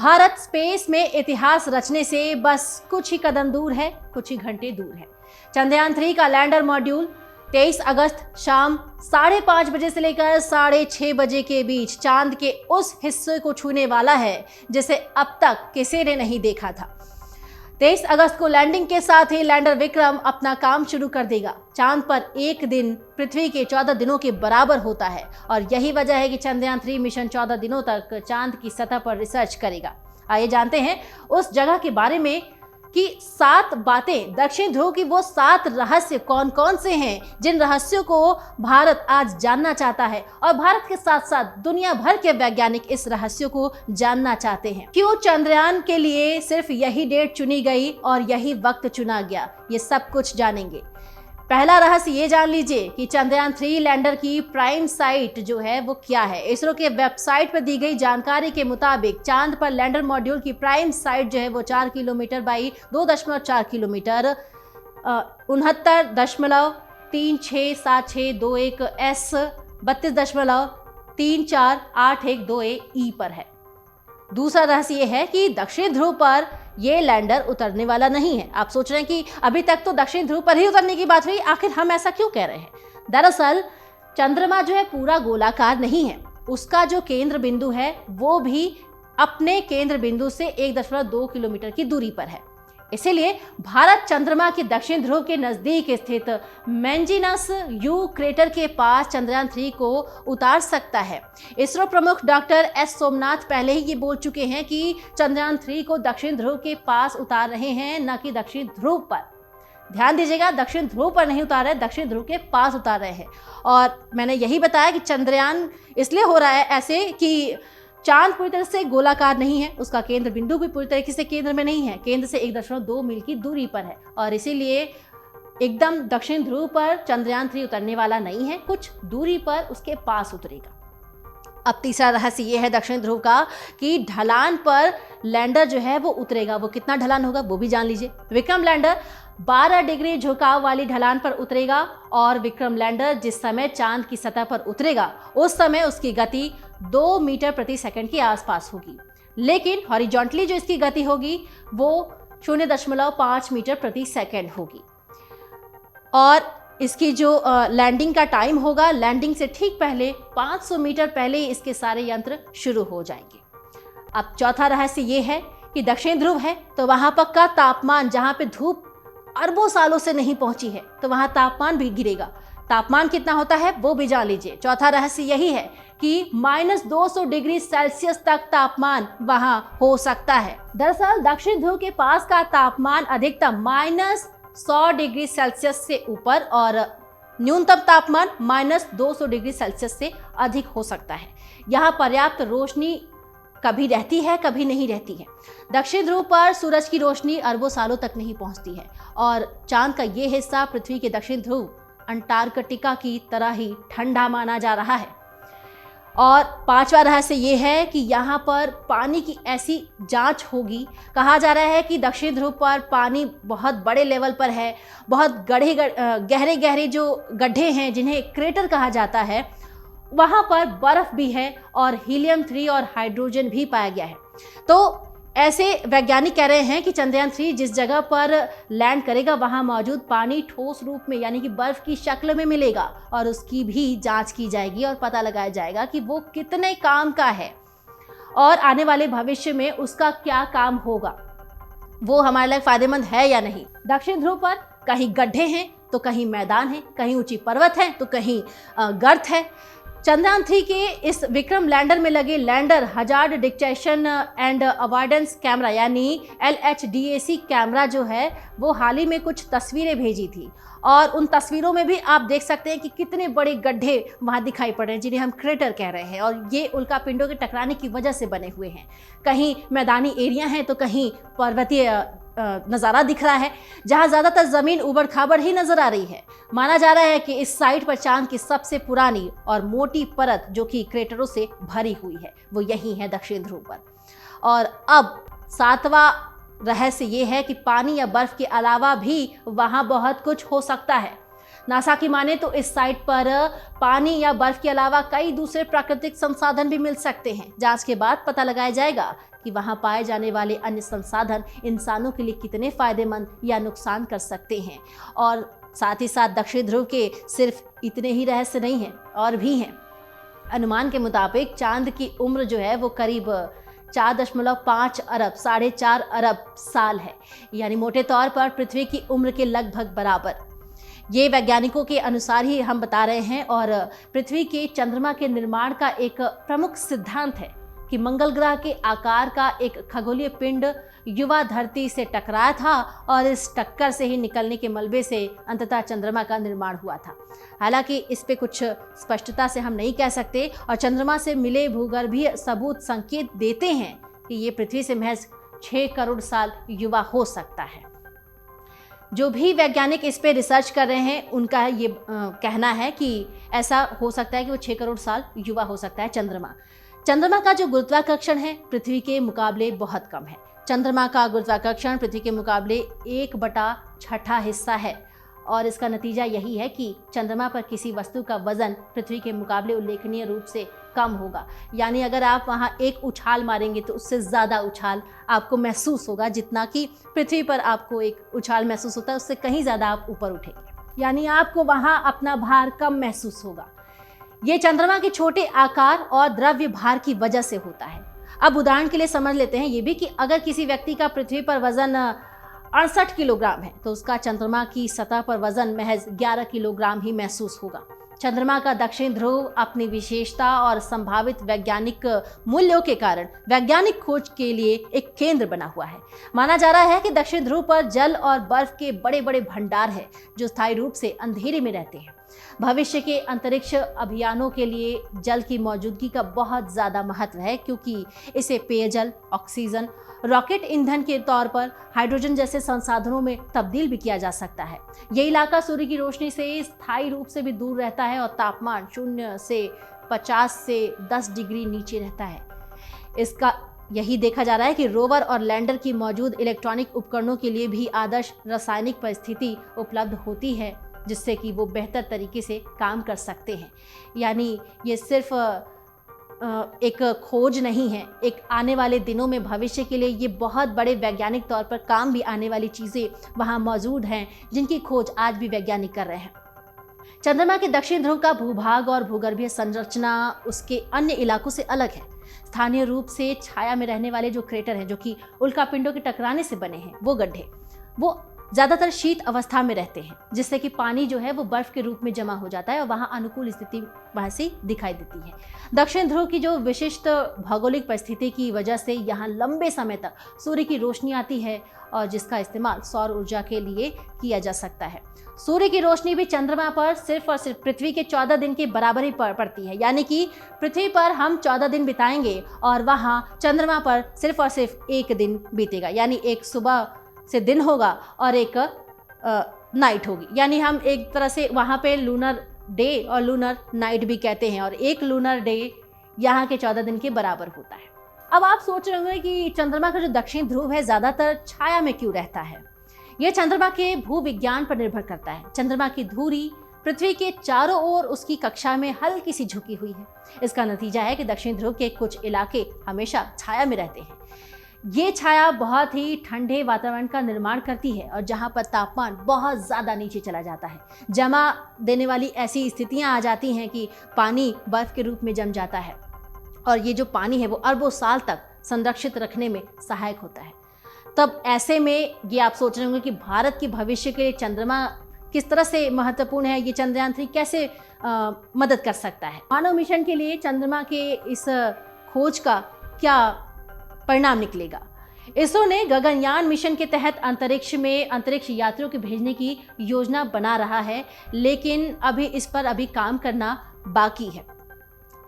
Bharat space में इतिहास रचने से बस कुछ ही कदम दूर है, कुछ ही घंटे दूर है। चंद्रयान 3 का लैंडर मॉड्यूल 23 अगस्त शाम 5:30 बजे से लेकर 6:30 बजे के बीच चांद के उस हिस्से को छूने वाला है जिसे अब तक किसी ने नहीं देखा था। 23 अगस्त को लैंडिंग के साथ ही लैंडर विक्रम अपना काम शुरू कर देगा। चांद पर एक दिन पृथ्वी के 14 दिनों के बराबर होता है और यही वजह है कि चंद्रयान 3 मिशन 14 दिनों तक चांद की सतह पर रिसर्च करेगा। आइए जानते हैं उस जगह के बारे में कि 7 बातें, दक्षिण ध्रुव की वो 7 रहस्य कौन कौन से हैं जिन रहस्यों को भारत आज जानना चाहता है और भारत के साथ साथ दुनिया भर के वैज्ञानिक इस रहस्यों को जानना चाहते हैं। क्यों चंद्रयान के लिए सिर्फ यही डेट चुनी गई और यही वक्त चुना गया, ये सब कुछ जानेंगे। पहला रहस्य ये जान लीजिए कि चंद्रयान 3 लैंडर की प्राइम साइट जो है वो क्या है। इसरो के वेबसाइट पर दी गई जानकारी के मुताबिक चांद पर लैंडर मॉड्यूल की प्राइम साइट जो है वो 4 किलोमीटर बाई 2.4 किलोमीटर 69.367621 S 32.348121 पर है। दूसरा रहस्य ये है कि दक्षिण ध्रुव पर ये लैंडर उतरने वाला नहीं है। आप सोच रहे हैं कि अभी तक तो दक्षिण ध्रुव पर ही उतरने की बात हुई, आखिर हम ऐसा क्यों कह रहे हैं? दरअसल चंद्रमा जो है पूरा गोलाकार नहीं है, उसका जो केंद्र बिंदु है वो भी अपने केंद्र बिंदु से 1.2 किलोमीटर की दूरी पर है। इसीलिए भारत चंद्रमा के दक्षिण ध्रुव के नजदीक स्थित मैंजिनस यू क्रेटर के पास चंद्रयान 3 को उतार सकता है। इसरो प्रमुख डॉक्टर एस सोमनाथ पहले ही ये बोल चुके हैं कि चंद्रयान 3 को दक्षिण ध्रुव के पास उतार रहे हैं, न कि दक्षिण ध्रुव पर। ध्यान दीजिएगा, दक्षिण ध्रुव पर नहीं उतार रहे, दक्षिण ध्रुव के पास उतार रहे हैं। और मैंने यही बताया कि चंद्रयान इसलिए हो रहा है ऐसे कि चांद पूरी तरह से गोलाकार नहीं है, उसका केंद्र बिंदु भी पूरी तरीके से केंद्र में नहीं है, केंद्र से 1.2 मील की दूरी पर है और इसीलिए एकदम दक्षिण ध्रुव पर चंद्रयान 3 उतरने वाला नहीं है, कुछ दूरी पर उसके पास उतरेगा। अब तीसरा रहस्य ये है दक्षिण ध्रुव का कि ढलान पर लैंडर जो है वो उतरेगा। वो कितना ढलान होगा वो भी जान लीजिए। विक्रम लैंडर 12 डिग्री झुकाव वाली ढलान पर उतरेगा और विक्रम लैंडर जिस समय चांद की सतह पर उतरेगा उस समय उसकी गति 2 मीटर प्रति सेकंड के आसपास होगी, लेकिन हॉरिजॉन्टली जो इसकी गति होगी वो 0.5 मीटर प्रति सेकंड होगी। और इसकी जो लैंडिंग का टाइम होगा, लैंडिंग से ठीक पहले 500 मीटर पहले ही इसके सारे यंत्र शुरू हो जाएंगे। अब चौथा रहस्य ये है कि दक्षिण ध्रुव है तो वहां पर का तापमान, जहां पे धूप अरबों सालों से नहीं पहुंची है, तो वहां तापमान भी गिरेगा। तापमान कितना होता है वो भी जान लीजिए। चौथा रहस्य यही है कि -200 डिग्री सेल्सियस तक तापमान वहां हो सकता है। दरअसल दक्षिण ध्रुव के पास का तापमान अधिकतम -100 डिग्री सेल्सियस से ऊपर और न्यूनतम तापमान -200 डिग्री सेल्सियस से अधिक हो सकता है। यहाँ पर्याप्त रोशनी कभी रहती है, कभी नहीं रहती है। दक्षिण ध्रुव पर सूरज की रोशनी अरबों सालों तक नहीं पहुंचती है और चांद का ये हिस्सा पृथ्वी के दक्षिण ध्रुव अंटार्कटिका की तरह ही ठंडा माना जा रहा है। और पांचवा रहस्य ये है कि यहाँ पर पानी की ऐसी जांच होगी। कहा जा रहा है कि दक्षिण ध्रुव पर पानी बहुत बड़े लेवल पर है, बहुत गहरे गहरे जो गड्ढे हैं जिन्हें क्रेटर कहा जाता है, वहाँ पर बर्फ भी है और हीलियम 3 और हाइड्रोजन भी पाया गया है। तो ऐसे वैज्ञानिक कह रहे हैं कि चंद्रयान 3 जिस जगह पर लैंड करेगा वहां मौजूद पानी ठोस रूप में यानी कि बर्फ की शक्ल में मिलेगा और उसकी भी जांच की जाएगी और पता लगाया जाएगा कि वो कितने काम का है और आने वाले भविष्य में उसका क्या काम होगा, वो हमारे लिए फायदेमंद है या नहीं। दक्षिण ध्रुव पर कहीं गड्ढे हैं तो कहीं मैदान है, कहीं ऊंची पर्वत है तो कहीं गर्त है। चंद्रयान 3 के इस विक्रम लैंडर में लगे lander hazard detection and avoidance camera यानी LHDAC कैमरा जो है वो हाल ही में कुछ तस्वीरें भेजी थी और उन तस्वीरों में भी आप देख सकते हैं कि कितने बड़े गड्ढे वहां दिखाई पड़ रहे हैं जिन्हें हम क्रेटर कह रहे हैं और ये उल्का पिंडों के टकराने की वजह से बने हुए हैं। कहीं मैदानी एरिया है तो कहीं पर्वतीय नज़ारा दिख रहा है जहां ज़्यादातर ज़मीन उबड़ खाबड़ ही नज़र आ रही है। माना जा रहा है कि इस साइट पर चांद की सबसे पुरानी और मोटी परत जो कि क्रेटरों से भरी हुई है वो यही है दक्षिण ध्रुव पर। और अब 7वां रहस्य ये है कि पानी या बर्फ के अलावा भी वहां बहुत कुछ हो सकता है। नासा की माने तो इस साइट पर पानी या बर्फ के अलावा कई दूसरे प्राकृतिक संसाधन भी मिल सकते हैं। जांच के बाद पता लगाया जाएगा कि वहां पाए जाने वाले अन्य संसाधन इंसानों के लिए कितने फायदेमंद या नुकसान कर सकते हैं। और साथ ही साथ दक्षिण ध्रुव के सिर्फ इतने ही रहस्य नहीं हैं, और भी हैं। अनुमान के मुताबिक चांद की उम्र जो है वो करीब 4.5 अरब 4.5 अरब साल है, यानी मोटे तौर पर पृथ्वी की उम्र के लगभग बराबर। ये वैज्ञानिकों के अनुसार ही हम बता रहे हैं। और पृथ्वी के चंद्रमा के निर्माण का एक प्रमुख सिद्धांत है कि मंगल ग्रह के आकार का एक खगोलीय पिंड युवा धरती से टकराया था और इस टक्कर से ही निकलने के मलबे से अंततः चंद्रमा का निर्माण हुआ था। हालांकि इस पे कुछ स्पष्टता से हम नहीं कह सकते, और चंद्रमा से मिले भूगर्भीय सबूत संकेत देते हैं कि ये पृथ्वी से महज 6 करोड़ साल युवा हो सकता है। जो भी वैज्ञानिक इस पे रिसर्च कर रहे हैं उनका ये कहना है कि ऐसा हो सकता है कि वो 6 करोड़ साल युवा हो सकता है चंद्रमा का जो गुरुत्वाकर्षण है पृथ्वी के मुकाबले बहुत कम है। चंद्रमा का गुरुत्वाकर्षण पृथ्वी के मुकाबले 1/6 हिस्सा है, और इसका नतीजा यही है कि चंद्रमा पर किसी वस्तु का वजन पृथ्वी के मुकाबले उल्लेखनीय रूप से कम होगा। यानी अगर आप वहां एक उछाल मारेंगे तो उससे ज़्यादा उछाल आपको महसूस होगा, जितना कि पृथ्वी पर आपको एक उछाल महसूस होता है उससे कहीं ज़्यादा आप ऊपर उठेंगे, यानी आपको वहां अपना भार कम महसूस होगा। ये चंद्रमा के छोटे आकार और द्रव्य भार की वजह से होता है। अब उदाहरण के लिए समझ लेते हैं ये भी कि अगर किसी व्यक्ति का पृथ्वी पर वजन 68 किलोग्राम है तो उसका चंद्रमा की सतह पर वजन महज 11 किलोग्राम ही महसूस होगा। चंद्रमा का दक्षिण ध्रुव अपनी विशेषता और संभावित वैज्ञानिक मूल्यों के कारण वैज्ञानिक खोज के लिए एक केंद्र बना हुआ है। माना जा रहा है कि दक्षिण ध्रुव पर जल और बर्फ के बड़े बड़े भंडार हैं जो स्थायी रूप से अंधेरे में रहते हैं। भविष्य के अंतरिक्ष अभियानों के लिए जल की मौजूदगी का बहुत ज़्यादा महत्व है, क्योंकि इसे पेयजल, ऑक्सीजन, रॉकेट ईंधन के तौर पर हाइड्रोजन जैसे संसाधनों में तब्दील भी किया जा सकता है। ये इलाका सूर्य की रोशनी से स्थायी रूप से भी दूर रहता है और तापमान 0 से 50 से 10 डिग्री नीचे रहता है। इसका यही देखा जा रहा है कि रोवर और लैंडर की मौजूद इलेक्ट्रॉनिक उपकरणों के लिए भी आदर्श रासायनिक परिस्थिति उपलब्ध होती है, जिससे कि वो बेहतर तरीके से काम कर सकते हैं। यानी ये सिर्फ एक खोज नहीं है, एक आने वाले दिनों में भविष्य के लिए ये बहुत बड़े वैज्ञानिक तौर पर काम भी आने वाली चीज़ें वहाँ मौजूद हैं, जिनकी खोज आज भी वैज्ञानिक कर रहे हैं। चंद्रमा के दक्षिण ध्रुव का भूभाग और भूगर्भीय संरचना उसके अन्य इलाकों से अलग है। स्थानीय रूप से छाया में रहने वाले जो क्रेटर हैं, जो कि उल्कापिंडों के टकराने से बने हैं, वो गड्ढे, वो ज़्यादातर शीत अवस्था में रहते हैं, जिससे कि पानी जो है वो बर्फ के रूप में जमा हो जाता है और वहाँ अनुकूल स्थिति वहाँ से दिखाई देती है। दक्षिण ध्रुव की जो विशिष्ट भौगोलिक परिस्थिति की वजह से यहाँ लंबे समय तक सूर्य की रोशनी आती है, और जिसका इस्तेमाल सौर ऊर्जा के लिए किया जा सकता है। सूर्य की रोशनी भी चंद्रमा पर सिर्फ और सिर्फ पृथ्वी के 14 दिन के बराबर ही पड़ती है। यानी कि पृथ्वी पर हम 14 दिन बिताएंगे और वहाँ चंद्रमा पर सिर्फ और सिर्फ 1 दिन बीतेगा। यानी एक सुबह से दिन होगा और एक नाइट होगी। यानी हम एक तरह से वहाँ पे लूनर डे और लूनर नाइट भी कहते हैं, और एक लूनर डे यहाँ के 14 दिन के बराबर होता है। अब आप सोच रहे होंगे कि चंद्रमा का जो दक्षिण ध्रुव है ज़्यादातर छाया में क्यों रहता है। यह चंद्रमा के भूविज्ञान पर निर्भर करता है। चंद्रमा की धुरी पृथ्वी के चारों ओर उसकी कक्षा में हल्की सी झुकी हुई है। इसका नतीजा है कि दक्षिण ध्रुव के कुछ इलाके हमेशा छाया में रहते हैं। ये छाया बहुत ही ठंडे वातावरण का निर्माण करती है, और जहाँ पर तापमान बहुत ज़्यादा नीचे चला जाता है, जमा देने वाली ऐसी स्थितियाँ आ जाती हैं कि पानी बर्फ के रूप में जम जाता है, और ये जो पानी है वो अरबों साल तक संरक्षित रखने में सहायक होता है। तब ऐसे में ये आप सोच रहे होंगे कि भारत के भविष्य के लिए चंद्रमा किस तरह से महत्वपूर्ण है, ये चंद्रयान 3 कैसे मदद कर सकता है। मानव मिशन के लिए चंद्रमा के इस खोज का क्या परिणाम निकलेगा। इसरो ने गगनयान मिशन के तहत अंतरिक्ष में अंतरिक्ष यात्रियों को भेजने की योजना बना रहा है, लेकिन अभी इस पर काम करना बाकी है।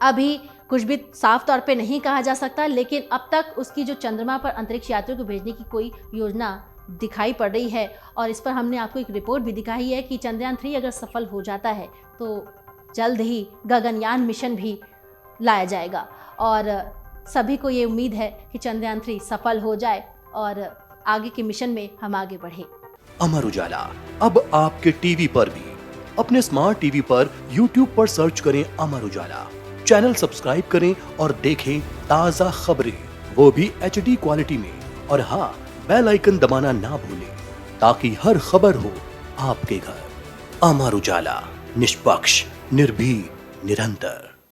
अभी कुछ भी साफ तौर पे नहीं कहा जा सकता, लेकिन अब तक उसकी जो चंद्रमा पर अंतरिक्ष यात्रियों को भेजने की कोई योजना दिखाई पड़ रही है। और इस पर हमने आपको एक रिपोर्ट भी दिखाई है कि चंद्रयान 3 अगर सफल हो जाता है तो जल्द ही गगनयान मिशन भी लाया जाएगा, और सभी को ये उम्मीद है कि चंद्रयान 3 सफल हो जाए और आगे के मिशन में हम आगे बढ़े। अमर उजाला अब आपके टीवी पर भी अपने स्मार्ट टीवी पर YouTube पर सर्च करें अमर उजाला, चैनल सब्सक्राइब करें और देखें ताजा खबरें, वो भी HD क्वालिटी में। और हाँ, बेल आइकन दबाना ना भूलें ताकि हर खबर हो आपके घर। अमर उजाला, निष्पक्ष, निर्भीक, निरंतर।